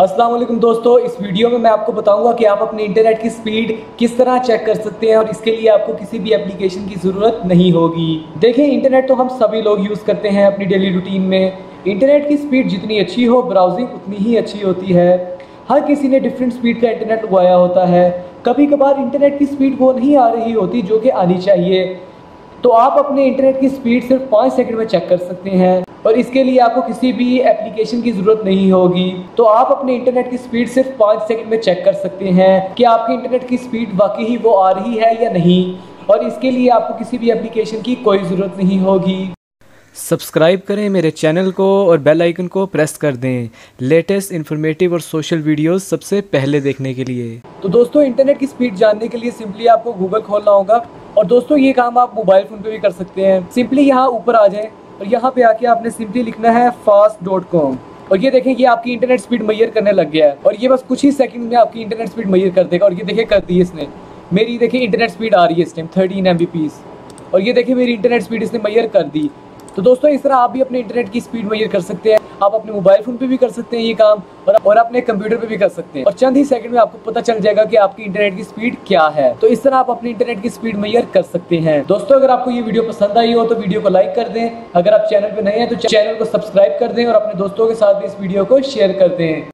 अस्सलाम वालेकुम दोस्तों, इस वीडियो में मैं आपको बताऊंगा कि आप अपने इंटरनेट की स्पीड किस तरह चेक कर सकते हैं और इसके लिए आपको किसी भी एप्लीकेशन की ज़रूरत नहीं होगी। देखें, इंटरनेट तो हम सभी लोग यूज़ करते हैं अपनी डेली रूटीन में। इंटरनेट की स्पीड जितनी अच्छी हो, ब्राउजिंग उतनी ही अच्छी होती है। हर किसी ने डिफरेंट स्पीड का इंटरनेट लगवाया होता है। कभी कभार इंटरनेट की स्पीड वो नहीं आ रही होती जो कि आनी चाहिए, तो आप अपने इंटरनेट की स्पीड सिर्फ 5 सेकंड में चेक कर सकते हैं और इसके लिए आपको किसी भी एप्लीकेशन की ज़रूरत नहीं होगी। तो आप अपने इंटरनेट की स्पीड सिर्फ 5 सेकंड में चेक कर सकते हैं कि आपके इंटरनेट की स्पीड वाकई ही वो आ रही है या नहीं, और इसके लिए आपको किसी भी एप्लीकेशन की कोई ज़रूरत नहीं होगी। सब्सक्राइब करें मेरे चैनल को और बेल आइकन को प्रेस कर दें लेटेस्ट इन्फॉर्मेटिव और सोशल वीडियोस सबसे पहले देखने के लिए। तो दोस्तों, इंटरनेट की स्पीड जानने के लिए सिंपली आपको गूगल खोलना होगा, और दोस्तों ये काम आप मोबाइल फ़ोन पे भी कर सकते हैं। सिंपली यहाँ ऊपर आ जाएं और यहाँ पे आके आपने सिंपली लिखना है fast.com, और ये देखें कि आपकी इंटरनेट स्पीड मैयर करने लग गया है, और ये बस कुछ ही सेकंड में आपकी इंटरनेट स्पीड मैयर कर देगा। और ये देखिए कर दी है इसने, मेरी देखिए इंटरनेट स्पीड आ रही है इस टाइम 13 Mbps, और ये देखिए मेरी इंटरनेट स्पीड इसने मैयर कर दी। तो दोस्तों, इस तरह आप भी अपने इंटरनेट की स्पीड मैयर कर सकते हैं। आप अपने मोबाइल फ़ोन पे भी कर सकते हैं ये काम, और अपने कंप्यूटर पे भी कर सकते हैं, और चंद ही सेकंड में आपको पता चल जाएगा कि आपकी इंटरनेट की स्पीड क्या है। तो इस तरह आप अपनी इंटरनेट की स्पीड मैयर कर सकते हैं। दोस्तों, अगर आपको ये वीडियो पसंद आई हो तो वीडियो को लाइक कर दें। अगर आप चैनल पे नए हैं तो चैनल को सब्सक्राइब कर दें और अपने दोस्तों के साथ भी इस वीडियो को शेयर कर दें।